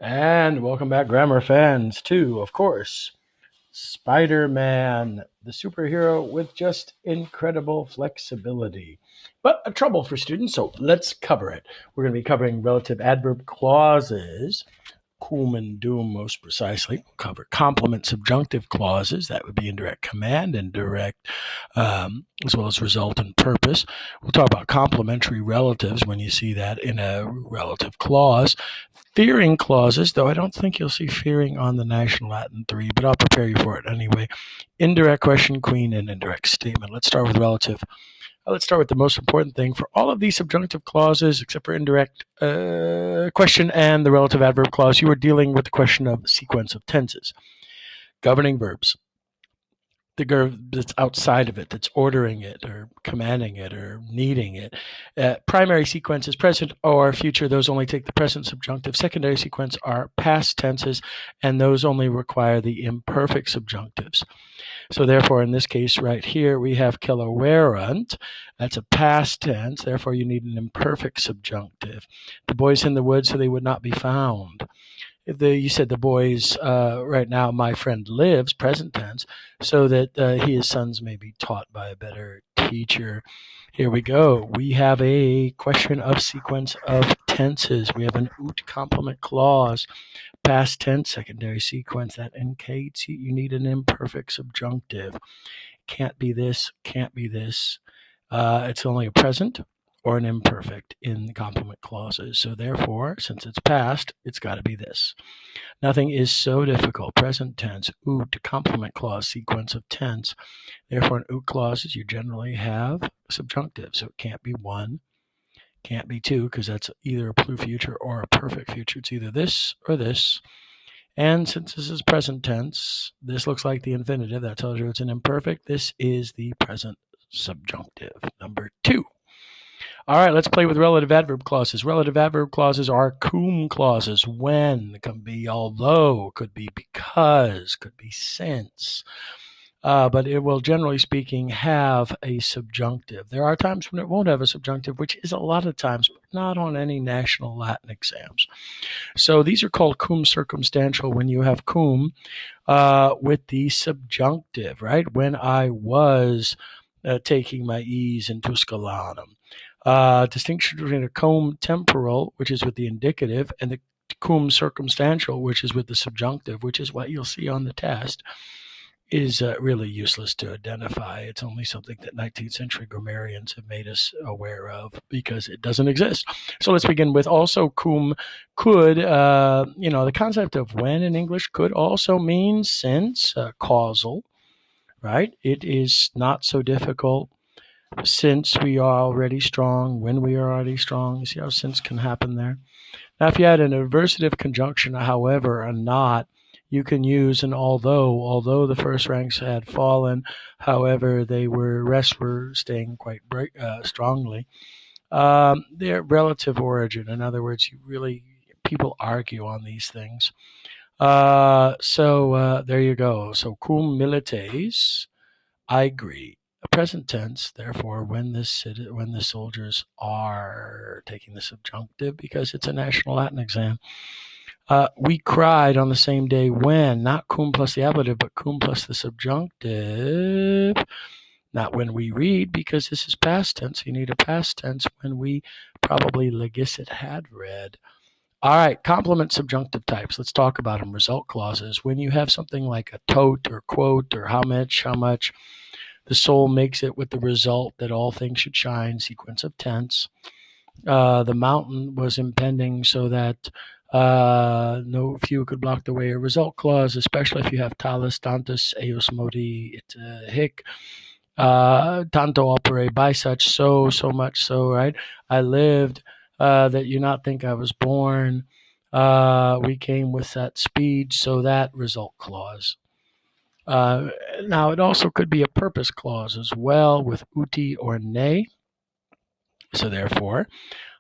And welcome back, grammar fans, to, of course, Spider-Man, the superhero with just incredible flexibility. But a trouble for students, so let's cover it. We're going to be covering relative adverb clauses, cum and dum most precisely. We'll cover complement subjunctive clauses. That would be indirect command, indirect, as well as result and purpose. We'll talk about complementary relatives when you see that in a relative clause. Fearing clauses, though I don't think you'll see fearing on the National Latin 3, but I'll prepare you for it anyway. Indirect question, queen, and indirect statement. Let's start with relative. Let's start with the most important thing. For all of these subjunctive clauses, except for indirect question and the relative adverb clause, you are dealing with the question of sequence of tenses. Governing verbs. The verb that's outside of it, that's ordering it or commanding it or needing it. Primary sequence is present or future. Those only take the present subjunctive. Secondary sequence are past tenses, and those only require the imperfect subjunctives. So therefore, in this case right here, we have kilowerant. That's a past tense. Therefore, you need an imperfect subjunctive. The boys in the woods, so they would not be found. If you said the boys, right now, my friend lives, present tense, so that his sons may be taught by a better teacher. Here we go. We have a question of sequence of tenses. We have an ut complement clause, past tense, secondary sequence. That indicates you need an imperfect subjunctive. Can't be this, can't be this. It's only a present or an imperfect in the complement clauses. So therefore, since it's past, it's got to be this. Nothing is so difficult. Present tense, ut, complement clause, sequence of tense. Therefore, in ut clauses, you generally have subjunctive. So it can't be one, can't be two, because that's either a plural future or a perfect future. It's either this or this. And since this is present tense, this looks like the infinitive. That tells you it's an imperfect. This is the present subjunctive. Number 2. All right, let's play with relative adverb clauses. Relative adverb clauses are cum clauses. When, can be although, could be because, could be since. But it will, generally speaking, have a subjunctive. There are times when it won't have a subjunctive, which is a lot of times, but not on any national Latin exams. So these are called cum circumstantial when you have cum with the subjunctive, right? When I was taking my ease in Tusculanum. Distinction between a cum temporal, which is with the indicative, and the cum circumstantial, which is with the subjunctive, which is what you'll see on the test, is really useless to identify. It's only something that 19th century grammarians have made us aware of because it doesn't exist. So let's begin with also cum could, the concept of when in English could also mean since, causal, right? It is not so difficult. Since we are already strong, when we are already strong. You see how since can happen there? Now, if you had an adversative conjunction, however, or not, you can use an although the first ranks had fallen, however, rest were staying quite strongly. Their relative origin, in other words, people argue on these things. So there you go. So cum milites, I agree. Present tense, therefore, when the soldiers are taking the subjunctive, because it's a national Latin exam. We cried on the same day when, not cum plus the ablative, but cum plus the subjunctive. Not when we read, because this is past tense. You need a past tense when we probably legisset had read. All right, complement subjunctive types. Let's talk about them. Result clauses. When you have something like a tote or quote or how much, the soul makes it with the result that all things should shine, sequence of tense. The mountain was impending so that no few could block the way. A result clause, especially if you have talis, tantus, eos modi, it hic, tanto opere, by such, so much so, right? I lived, that you not think I was born. We came with that speed, so that result clause. Now, it also could be a purpose clause as well with uti or ne. So therefore,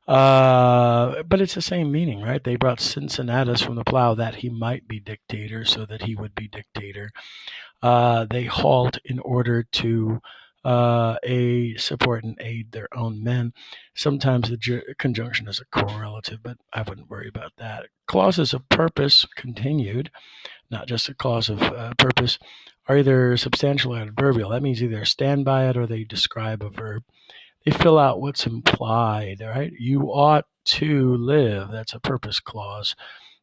but it's the same meaning, right? They brought Cincinnatus from the plow that he might be dictator, so that he would be dictator. They halt in order to support and aid their own men. Sometimes the conjunction is a correlative, but I wouldn't worry about that. clauses of purpose continued, not just a clause of purpose, are either substantial or adverbial. That means either stand by it or they describe a verb. They fill out what's implied, right? You ought to live. That's a purpose clause.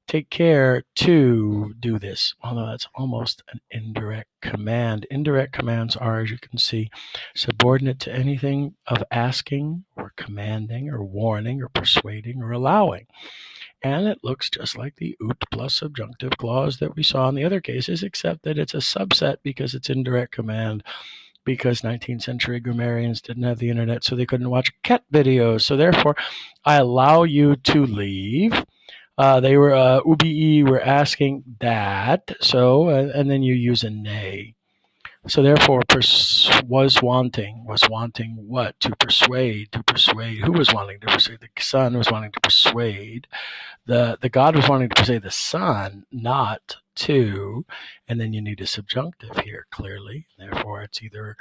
Take care to do this, although that's almost an indirect command. Indirect commands are, as you can see, subordinate to anything of asking or commanding or warning or persuading or allowing. And it looks just like the oot plus subjunctive clause that we saw in the other cases, except that it's a subset because it's indirect command, because 19th century grammarians didn't have the internet, so they couldn't watch cat videos. So therefore, I allow you to leave. They were UBE were asking that, so and then you use a nay. So therefore, was wanting what? To persuade. Who was wanting to persuade? The son was wanting to persuade. The God was wanting to persuade the son, not to, and then you need a subjunctive here clearly. Therefore, it's either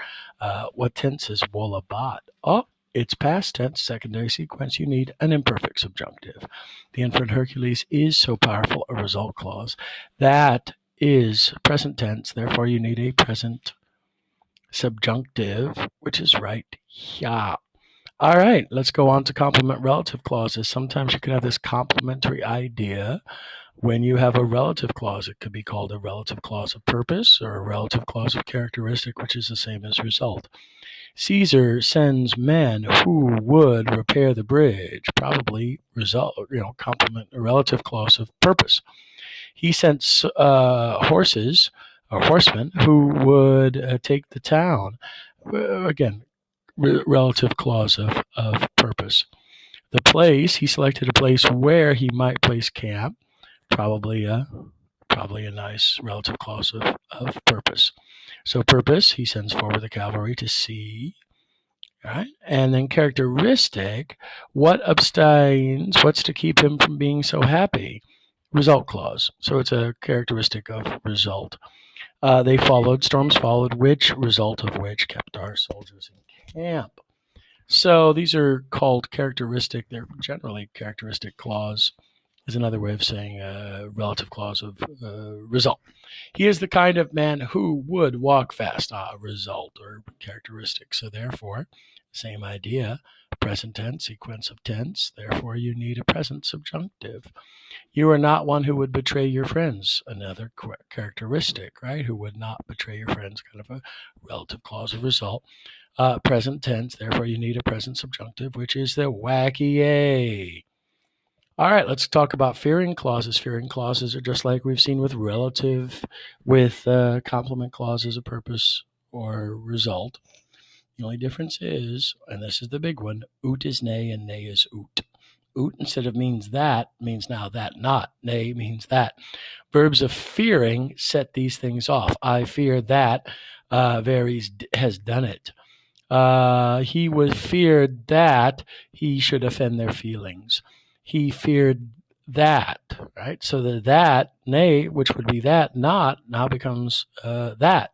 what tense is wolabat? Oh, it's past tense, secondary sequence. You need an imperfect subjunctive. The infant Hercules is so powerful, a result clause. That is present tense. Therefore, you need a present subjunctive, which is right here. All right, let's go on to complement relative clauses. Sometimes you can have this complementary idea when you have a relative clause. It could be called a relative clause of purpose or a relative clause of characteristic, which is the same as result. Caesar sends men who would repair the bridge. Probably result, complement a relative clause of purpose. He sent horses or horsemen who would take the town. Again, relative clause of purpose. The place, he selected a place where he might place camp. Probably a nice relative clause of purpose. So purpose, he sends forward the cavalry to see. Right? And then characteristic, what abstains, what's to keep him from being so happy? Result clause. So it's a characteristic of result. They followed, storms followed, which result of which kept our soldiers in camp. So these are called characteristic. They're generally characteristic clause is another way of saying a relative clause of result. He is the kind of man who would walk fast. Result or characteristic. So therefore, same idea, present tense, sequence of tense. Therefore, you need a present subjunctive. You are not one who would betray your friends. Another characteristic, right? Who would not betray your friends, kind of a relative clause of result. Present tense, therefore you need a present subjunctive, which is the wacky A. All right, let's talk about fearing clauses. Fearing clauses are just like we've seen with relative, with complement clauses of purpose or result. The only difference is, and this is the big one, oot is nay and nay is oot. Oot instead of means now that not. Nay means that. Verbs of fearing set these things off. I fear that has done it. He was feared that he should offend their feelings. He feared that, right? So that, nay, which would be that, not, now becomes that.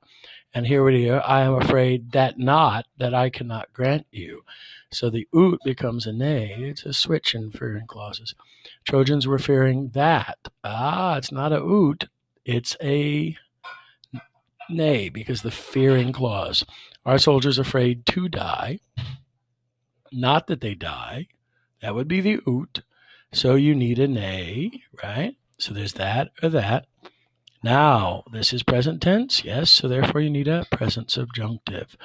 And here we are, I am afraid that not, that I cannot grant you. So the oot becomes a nay. It's a switch in fearing clauses. Trojans were fearing that. It's not a oot, it's a nay, because the fearing clause. Our soldiers afraid to die, not that they die. That would be the oot. So you need a nay, right? So there's that or that. Now, this is present tense, yes, so therefore you need a present subjunctive.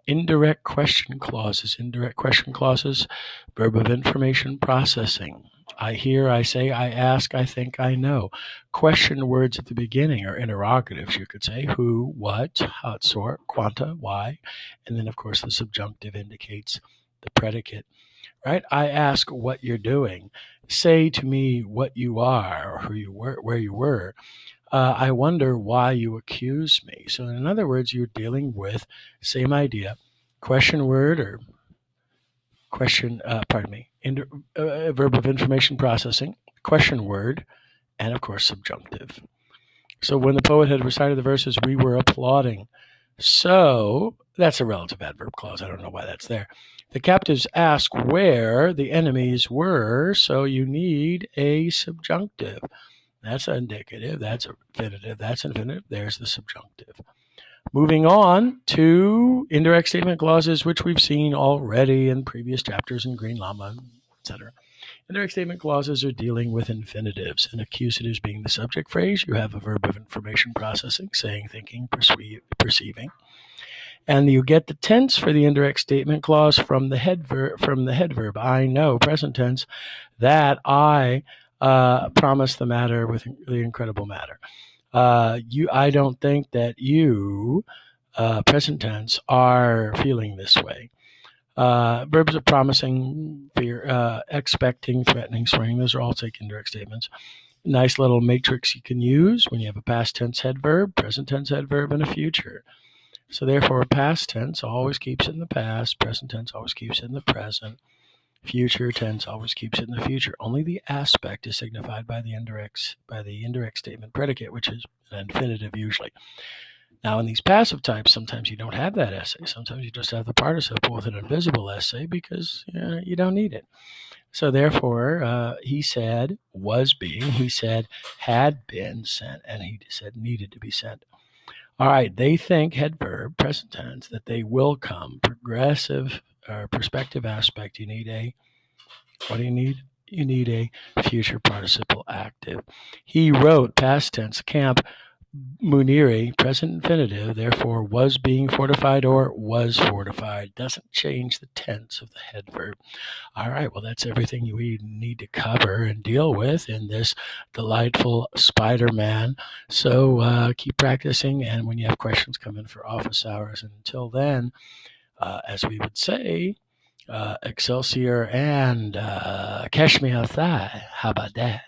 Indirect question clauses. Indirect question clauses, verb of information processing. I hear, I say, I ask, I think, I know. Question words at the beginning are interrogatives, you could say. Who, what, how, sort, quanta, why. And then, of course, the subjunctive indicates the predicate. Right? I ask what you're doing. Say to me what you are or who you were, where you were. I wonder why you accuse me. So in other words, you're dealing with same idea, question word or question, verb of information processing, question word, and of course subjunctive. So when the poet had recited the verses, we were applauding. So That's a relative adverb clause. I don't know why that's there. The captives ask where the enemies were, so you need a subjunctive. That's indicative. That's infinitive. That's infinitive. There's the subjunctive. Moving on to indirect statement clauses, which we've seen already in previous chapters in Green Llama, etc. Indirect statement clauses are dealing with infinitives, and accusatives being the subject phrase. You have a verb of information processing, saying, thinking, perceiving. And you get the tense for the indirect statement clause from the head verb. I know, present tense, that I promised the matter with the incredible matter. I don't think that you, present tense, are feeling this way. Verbs of promising, fear, expecting, threatening, swearing, those are all take indirect statements. Nice little matrix you can use when you have a past tense head verb, present tense head verb, and a future. So therefore, past tense always keeps it in the past, present tense always keeps it in the present, future tense always keeps it in the future. Only the aspect is signified by the indirect statement predicate, which is an infinitive usually. Now, in these passive types, sometimes you don't have that essay. Sometimes you just have the participle with an invisible essay because you don't need it. So therefore, he said was being, he said had been sent, and he said needed to be sent. All right, they think, head verb, present tense, that they will come. Progressive or perspective aspect, you need what do you need? You need a future participle active. He wrote, past tense, camp Muniri, present infinitive, therefore was being fortified or was fortified. Doesn't change the tense of the head verb. All right, well, that's everything we need to cover and deal with in this delightful Spiderman. So keep practicing, and when you have questions, come in for office hours. And until then, as we would say, Excelsior and cash me outside. How about that?